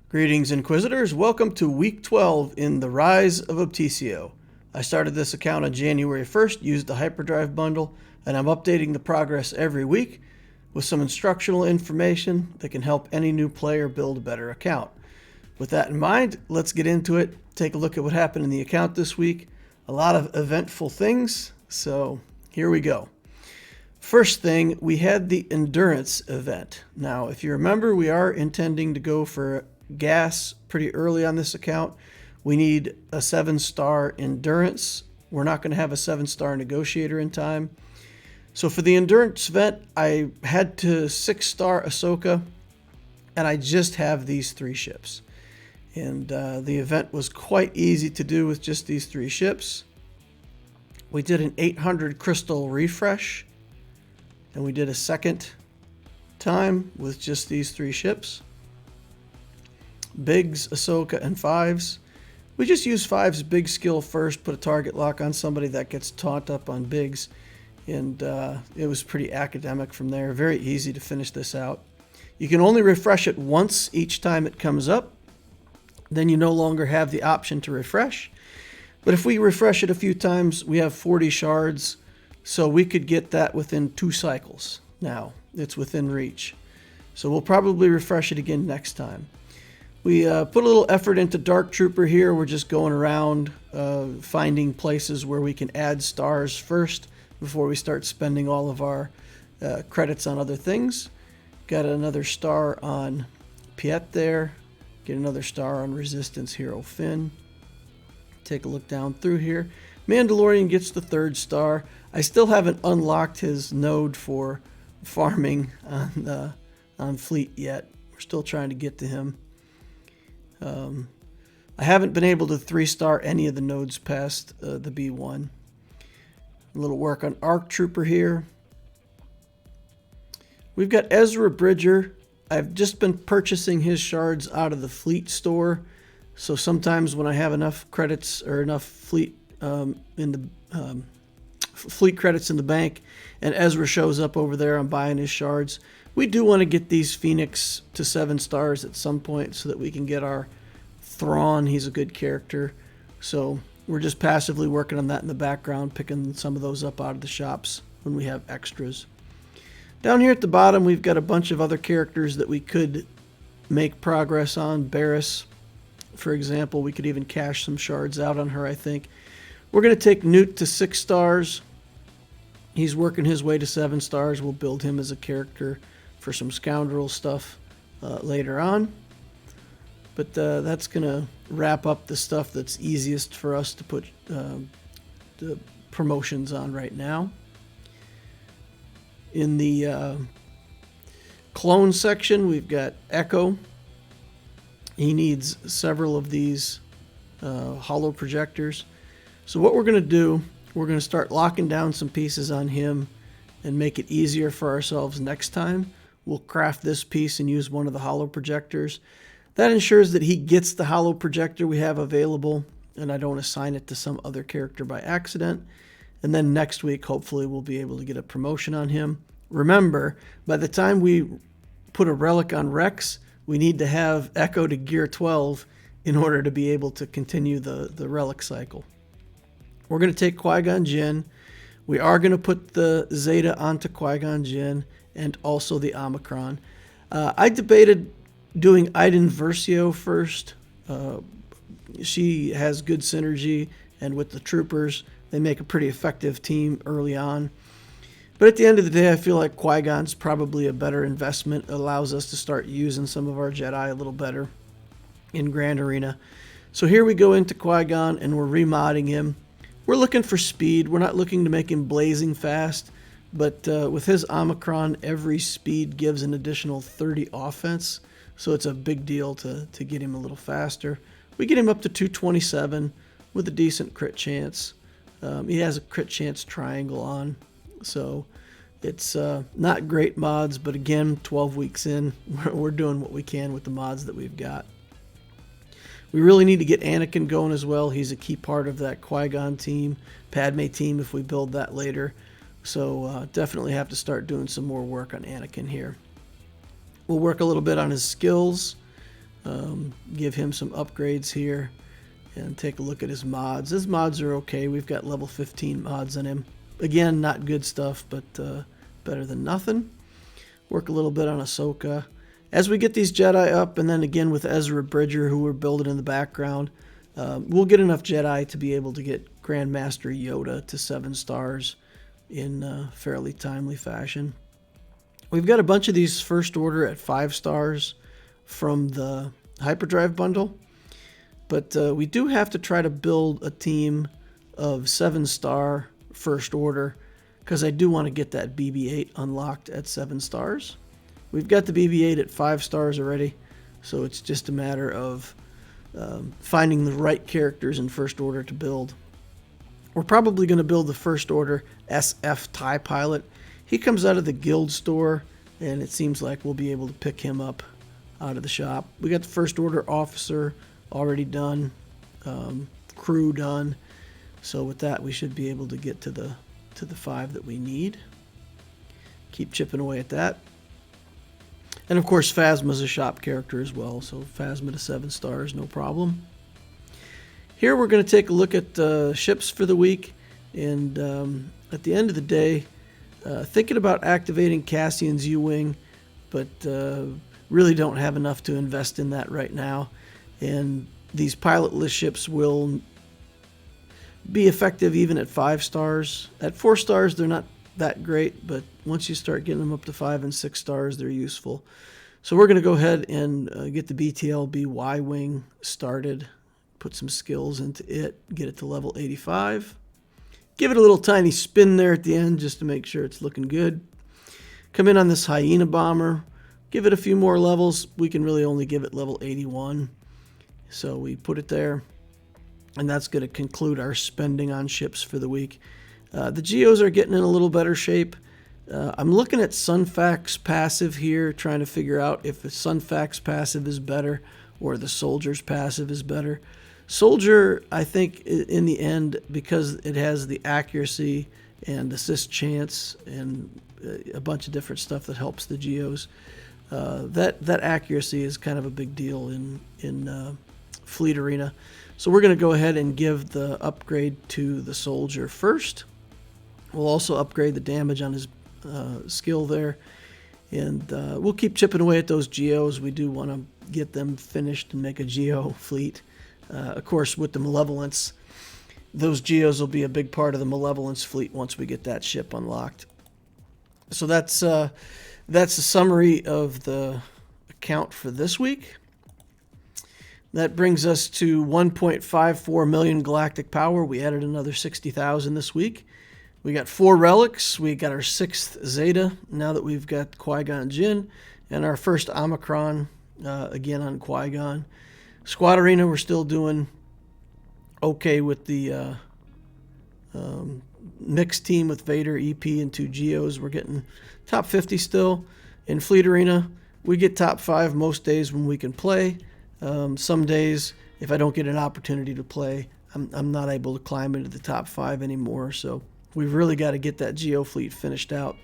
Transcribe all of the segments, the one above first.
Greetings, Inquisitors. Welcome to Week 12 in the Rise of Obticeo. I started this account on January 1st, used the Hyperdrive bundle, and I'm updating the progress every week with some instructional information that can help any new player build a better account. With that in mind, let's get into it, take a look at what happened in the account this week. A lot of eventful things, so here we go. First thing, we had the Endurance event. Now, if you remember, we are intending to go for gas pretty early on this account. We need a 7-star Endurance. We're not going to have a 7-star Negotiator in time. So for the Endurance event, I had to 6-star Ahsoka, and I just have these 3 ships. And the event was quite easy to do with just these 3 ships. We did an 800 crystal refresh, and we did a second time with just these 3 ships. Bigs, Ahsoka, and 5s. We just use 5's big skill first, put a target lock on somebody that gets taunt up on Bigs, and it was pretty academic from there. Very easy to finish this out. You can only refresh it once each time it comes up. Then you no longer have the option to refresh. But if we refresh it a few times, we have 40 shards, so we could get that within 2 cycles. Now, it's within reach. So we'll probably refresh it again next time. We put a little effort into Dark Trooper here. We're just going around finding places where we can add stars first before we start spending all of our credits on other things. Got another star on Piet there. Get another star on Resistance Hero Finn. Take a look down through here. Mandalorian gets the 3rd star. I still haven't unlocked his node for farming on Fleet yet. We're still trying to get to him. I haven't been able to 3-star any of the nodes past the B1. A little work on Arc Trooper here. We've got Ezra Bridger. I've just been purchasing his shards out of the Fleet store. So sometimes when I have enough credits or enough Fleet Fleet credits in the bank and Ezra shows up over there, I'm buying his shards. We do want to get these Phoenix to 7 stars at some point so that we can get our Thrawn. He's a good character. So we're just passively working on that in the background, picking some of those up out of the shops when we have extras. Down here at the bottom, we've got a bunch of other characters that we could make progress on. Barriss, for example, we could even cash some shards out on her, I think. We're going to take Newt to 6 stars. He's working his way to 7 stars. We'll build him as a character for some scoundrel stuff later on. But that's going to wrap up the stuff that's easiest for us to put the promotions on right now. In the clone section, we've got Echo. He needs several of these hollow projectors. So what we're going to do, we're going to start locking down some pieces on him and make it easier for ourselves next time. We'll craft this piece and use one of the hollow projectors. That ensures that he gets the hollow projector we have available, and I don't assign it to some other character by accident. And then next week, hopefully, we'll be able to get a promotion on him. Remember, by the time we put a relic on Rex, we need to have Echo to gear 12 in order to be able to continue the relic cycle. We're going to take Qui-Gon Jinn. We are going to put the Zeta onto Qui-Gon Jinn and also the Omicron. I debated doing Iden Versio first. She has good synergy, and with the troopers, they make a pretty effective team early on. But at the end of the day, I feel like Qui-Gon's probably a better investment. It allows us to start using some of our Jedi a little better in Grand Arena. So here we go into Qui-Gon, and we're remodding him. We're looking for speed. We're not looking to make him blazing fast, but with his Omicron, every speed gives an additional 30 offense, so it's a big deal to get him a little faster. We get him up to 227 with a decent crit chance. He has a crit chance triangle on, so it's not great mods, but again, 12 weeks in, we're doing what we can with the mods that we've got. We really need to get Anakin going as well. He's a key part of that Qui-Gon team, Padme team if we build that later. So definitely have to start doing some more work on Anakin here. We'll work a little bit on his skills. give him some upgrades here and take a look at his mods. His mods are okay. We've got level 15 mods on him. Again, not good stuff, but better than nothing. Work a little bit on Ahsoka. As we get these Jedi up, and then again with Ezra Bridger, who we're building in the background, we'll get enough Jedi to be able to get Grandmaster Yoda to 7 stars in fairly timely fashion. We've got a bunch of these First Order at 5 stars from the Hyperdrive bundle, but we do have to try to build a team of 7-star First Order, because I do want to get that BB-8 unlocked at 7 stars. We've got the BB-8 at 5 stars already, so it's just a matter of finding the right characters in First Order to build. We're probably going to build the First Order SF TIE Pilot. He comes out of the guild store, and it seems like we'll be able to pick him up out of the shop. We got the First Order Officer already done, crew done. So with that, we should be able to get to the 5 that we need. Keep chipping away at that. And of course, Phasma's a shop character as well, so Phasma to 7 stars, no problem. Here we're going to take a look at ships for the week, and at the end of the day, thinking about activating Cassian's U-Wing, but really don't have enough to invest in that right now. And these pilotless ships will be effective even at 5 stars. At 4 stars, they're not that great, but once you start getting them up to 5 and 6 stars, they're useful. So we're going to go ahead and get the BTLB Y-Wing started, put some skills into it, get it to level 85. Give it a little tiny spin there at the end just to make sure it's looking good. Come in on this Hyena Bomber, give it a few more levels. We can really only give it level 81. So we put it there, and that's going to conclude our spending on ships for the week. The Geos are getting in a little better shape. I'm looking at Sunfax passive here, trying to figure out if the Sunfax passive is better or the Soldier's passive is better. Soldier, I think, in the end, because it has the accuracy and assist chance and a bunch of different stuff that helps the Geos, that accuracy is kind of a big deal in Fleet Arena. So we're going to go ahead and give the upgrade to the Soldier first. We'll also upgrade the damage on his skill there. And we'll keep chipping away at those Geos. We do want to get them finished and make a Geo fleet. Of course, with the Malevolence, those Geos will be a big part of the Malevolence fleet once we get that ship unlocked. So that's a summary of the account for this week. That brings us to 1.54 million galactic power. We added another 60,000 this week. We got 4 relics. We got our 6th Zeta now that we've got Qui-Gon Jinn, and our first Omicron again on Qui-Gon. Squad Arena, we're still doing okay with the mixed team with Vader, EP, and 2 Geos. We're getting top 50 still. In Fleet Arena, we get top 5 most days when we can play. Some days, if I don't get an opportunity to play, I'm not able to climb into the top 5 anymore. So we've really got to get that Geo fleet finished out.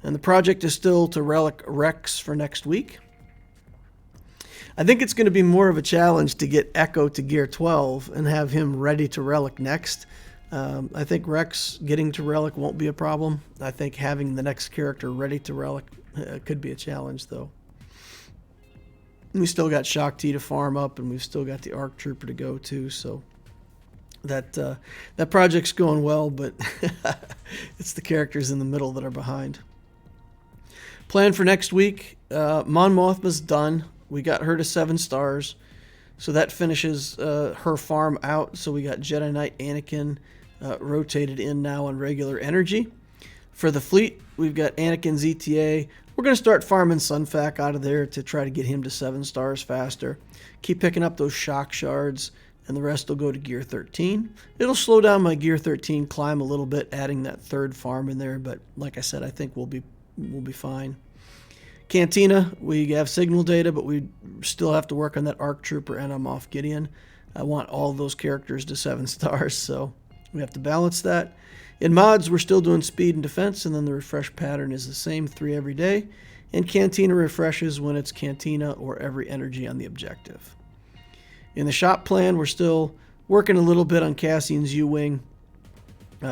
And the project is still to relic Rex for next week. I think it's going to be more of a challenge to get Echo to gear 12 and have him ready to relic next. I think Rex getting to relic won't be a problem. I think having the next character ready to relic could be a challenge, though. We still got Shock T to farm up, and we've still got the ARC Trooper to go to, so that project's going well, but it's the characters in the middle that are behind. Plan for next week, Mon Mothma's done. We got her to 7 stars, so that finishes her farm out. So we got Jedi Knight Anakin rotated in now on regular energy. For the fleet, we've got Anakin's ETA. We're going to start farming Sunfac out of there to try to get him to 7 stars faster. Keep picking up those shock shards, and the rest will go to gear 13. It'll slow down my gear 13 climb a little bit, adding that 3rd farm in there, but like I said, I think we'll be fine. Cantina, we have signal data, but we still have to work on that ARC Trooper and I'm off Gideon. I want all those characters to 7 stars, so we have to balance that. In mods, we're still doing speed and defense, and then the refresh pattern is the same, 3 every day. and Cantina refreshes when it's Cantina or every energy on the objective. In the shop plan, we're still working a little bit on Cassian's U-Wing,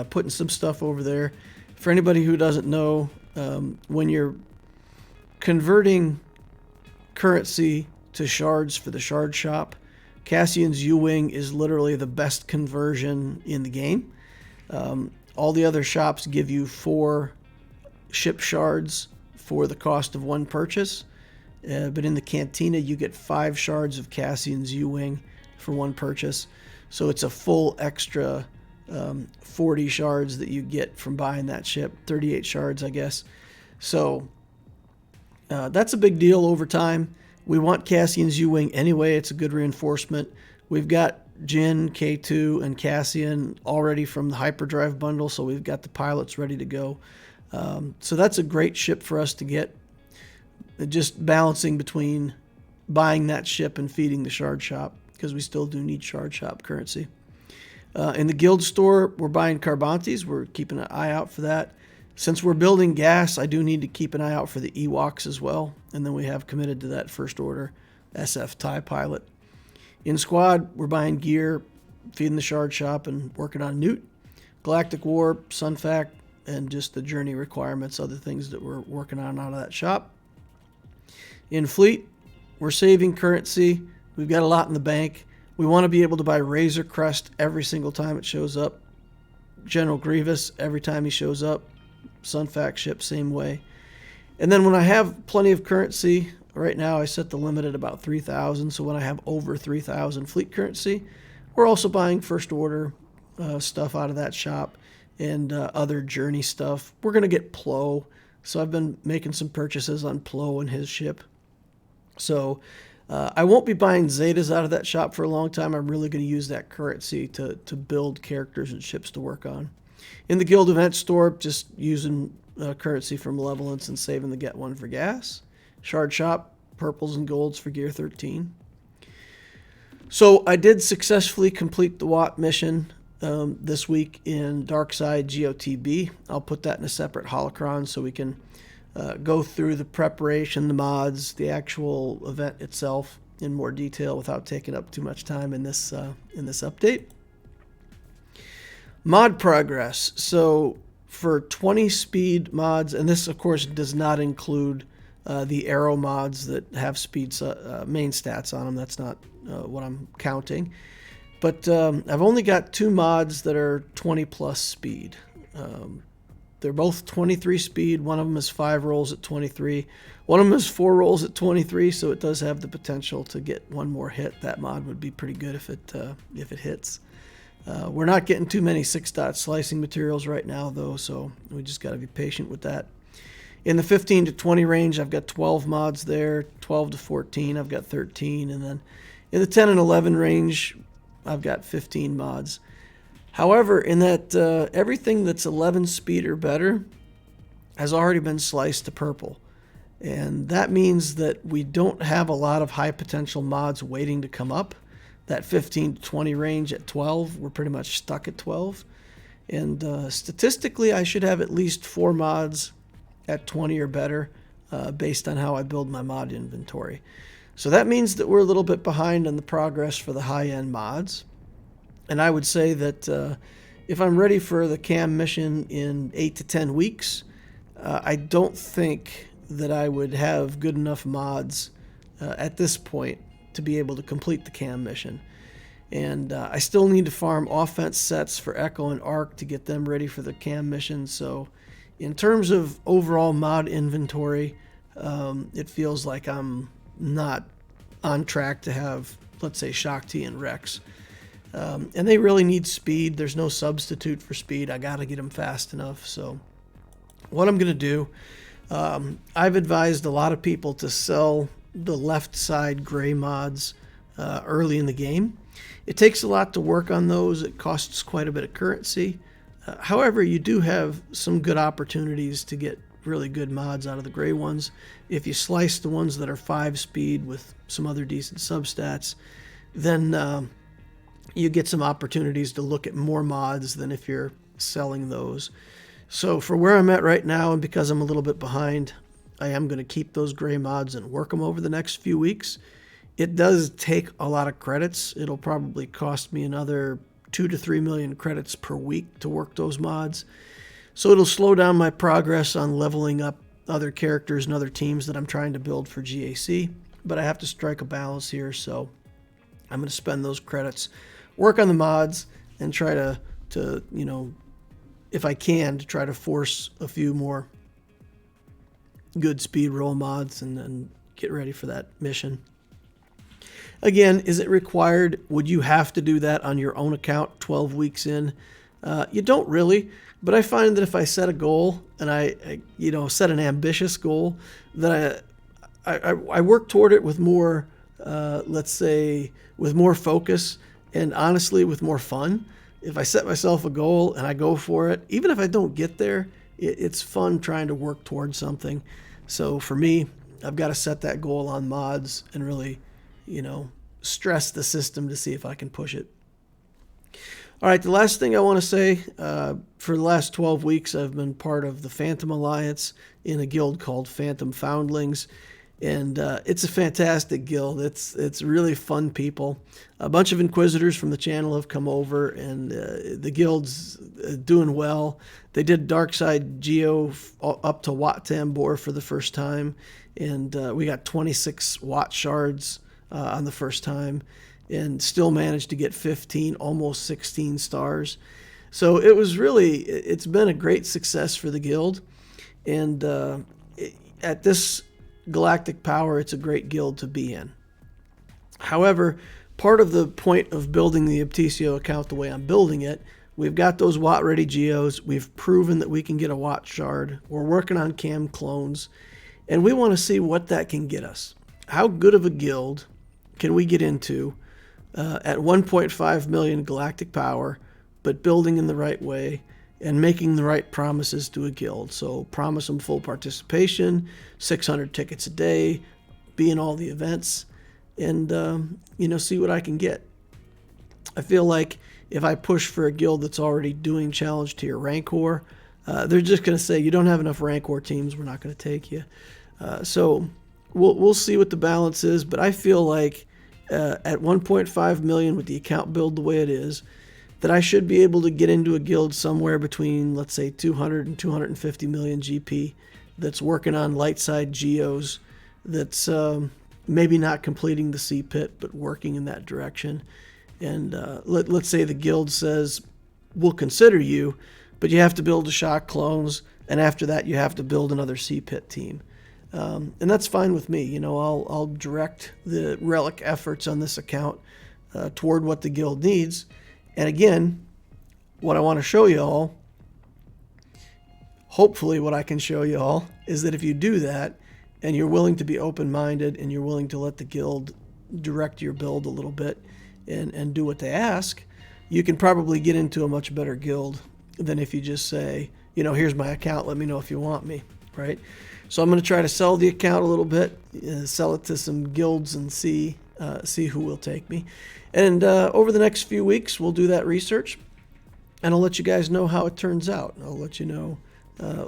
putting some stuff over there. For anybody who doesn't know, when you're converting currency to shards for the shard shop, Cassian's U-Wing is literally the best conversion in the game. All the other shops give you 4 ship shards for the cost of 1 purchase, but in the Cantina you get 5 shards of Cassian's U-Wing for 1 purchase. So it's a full extra 40 shards that you get from buying that ship, 38 shards, I guess. So that's a big deal over time. We want Cassian's U-Wing anyway. It's a good reinforcement. We've got Jin, K2, and Cassian already from the hyperdrive bundle, so we've got the pilots ready to go. So that's a great ship for us to get. Just balancing between buying that ship and feeding the shard shop, because we still do need shard shop currency. In the guild store, we're buying Carbantes. We're keeping an eye out for that. Since we're building gas, I do need to keep an eye out for the Ewoks as well. And then we have committed to that First Order SF TIE pilot. In squad, we're buying gear, feeding the shard shop, and working on Newt, Galactic Warp, Sunfac, and just the journey requirements, other things that we're working on out of that shop. In fleet, we're saving currency. We've got a lot in the bank. We want to be able to buy Razor Crest every single time it shows up. General Grievous every time he shows up. Sunfac ship, same way. And then when I have plenty of currency, right now I set the limit at about 3,000. So when I have over 3,000 fleet currency, we're also buying First Order stuff out of that shop and other journey stuff. We're going to get Plo. So I've been making some purchases on Plo and his ship. So I won't be buying Zetas out of that shop for a long time. I'm really going to use that currency to build characters and ships to work on. In the guild event store, just using currency for malevolence and saving the get 1 for gas. Shard shop, purples and golds for gear 13. So I did successfully complete the Watt mission this week in Darkside GOTB. I'll put that in a separate holocron so we can go through the preparation, the mods, the actual event itself in more detail without taking up too much time in this update. Mod progress. So for 20 speed mods, and this of course does not include the arrow mods that have speed main stats on them. That's not what I'm counting. But I've only got 2 mods that are 20 plus speed. They're both 23 speed. One of them is 5 rolls at 23. One of them is 4 rolls at 23, so it does have the potential to get 1 more hit. That mod would be pretty good if it hits. We're not getting too many 6-dot slicing materials right now, though, so we just got to be patient with that. In the 15 to 20 range, I've got 12 mods there. 12 to 14, I've got 13. And then in the 10 and 11 range, I've got 15 mods. However, in that everything that's 11 speed or better has already been sliced to purple. And that means that we don't have a lot of high potential mods waiting to come up. That 15 to 20 range at 12, we're pretty much stuck at 12. And statistically, I should have at least 4 mods at 20 or better based on how I build my mod inventory. So that means that we're a little bit behind on the progress for the high-end mods. And I would say that if I'm ready for the cam mission in 8 to 10 weeks, I don't think that I would have good enough mods at this point to be able to complete the cam mission. And I still need to farm offense sets for Echo and Arc to get them ready for the cam mission. So in terms of overall mod inventory, it feels like I'm not on track to have, let's say, Shakti and Rex. And they really need speed. There's no substitute for speed. I got to get them fast enough. So what I'm going to do, I've advised a lot of people to sell the left side gray mods early in the game. It takes a lot to work on those. It costs quite a bit of currency. However, you do have some good opportunities to get really good mods out of the gray ones. If you slice the ones that are 5 speed with some other decent substats, then you get some opportunities to look at more mods than if you're selling those. So for where I'm at right now, and because I'm a little bit behind, I am going to keep those gray mods and work them over the next few weeks. It does take a lot of credits. It'll probably cost me another 2 to 3 million credits per week to work those mods. So it'll slow down my progress on leveling up other characters and other teams that I'm trying to build for GAC. But I have to strike a balance here, so I'm going to spend those credits, work on the mods, and try to if I can, to try to force a few more good speed roll mods and get ready for that mission. Again, is it required? Would you have to do that on your own account 12 weeks in? You don't really, but I find that if I set a goal and I set an ambitious goal, that I work toward it with more, let's say, with more focus and honestly with more fun. If I set myself a goal and I go for it, even if I don't get there, it's fun trying to work towards something. So for me, I've got to set that goal on mods and really, stress the system to see if I can push it. All right, the last thing I want to say, for the last 12 weeks, I've been part of the Phantom Alliance in a guild called Phantom Foundlings. And it's a fantastic guild. It's really fun people. A bunch of Inquisitors from the channel have come over, and the guild's doing well. They did Darkside Geo up to Wat Tambor for the first time, and we got 26 Wat shards on the first time, and still managed to get 15, almost 16 stars. So it's been a great success for the guild, and at this galactic power, it's a great guild to be in. However, part of the point of building the Obticeo account the way I'm building it, we've got those Wat ready geos. We've proven that we can get a Wat shard. We're working on cam clones, and we want to see what that can get us. How good of a guild can we get into at 1.5 million galactic power, but building in the right way and making the right promises to a guild? So promise them full participation, 600 tickets a day, be in all the events, and see what I can get. I feel like if I push for a guild that's already doing challenge tier Rancor, they're just going to say, you don't have enough Rancor teams, we're not going to take you. So we'll see what the balance is, but I feel like at 1.5 million with the account build the way it is, that I should be able to get into a guild somewhere between, let's say, 200 and 250 million GP that's working on light side geos, that's maybe not completing the sea pit, but working in that direction. And let's say the guild says, we'll consider you, but you have to build a shock clones, and after that you have to build another sea pit team. And that's fine with me. I'll direct the relic efforts on this account toward what the guild needs. And again, what I want to show you all, hopefully what I can show you all, is that if you do that and you're willing to be open-minded and you're willing to let the guild direct your build a little bit and do what they ask, you can probably get into a much better guild than if you just say, here's my account, let me know if you want me, right? So I'm going to try to sell the account a little bit, sell it to some guilds and see who will take me. And over the next few weeks, we'll do that research, and I'll let you guys know how it turns out. I'll let you know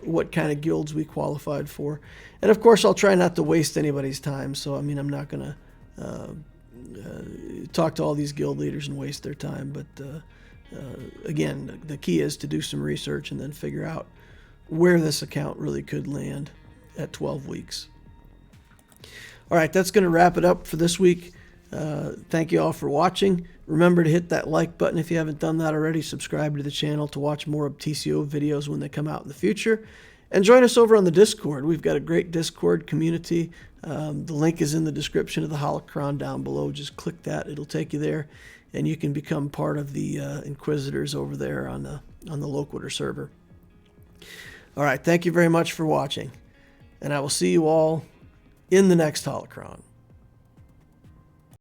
what kind of guilds we qualified for. And of course, I'll try not to waste anybody's time. So, I'm not going to talk to all these guild leaders and waste their time. But again, the key is to do some research and then figure out where this account really could land at 12 weeks. All right, that's going to wrap it up for this week. Thank you all for watching. Remember to hit that like button if you haven't done that already. Subscribe to the channel to watch more Obticeo videos when they come out in the future. And join us over on the Discord. We've got a great Discord community. The link is in the description of the holocron down below. Just click that. It'll take you there. And you can become part of the Inquisitors over there on the Loquitur server. All right, thank you very much for watching. And I will see you all in the next holocron.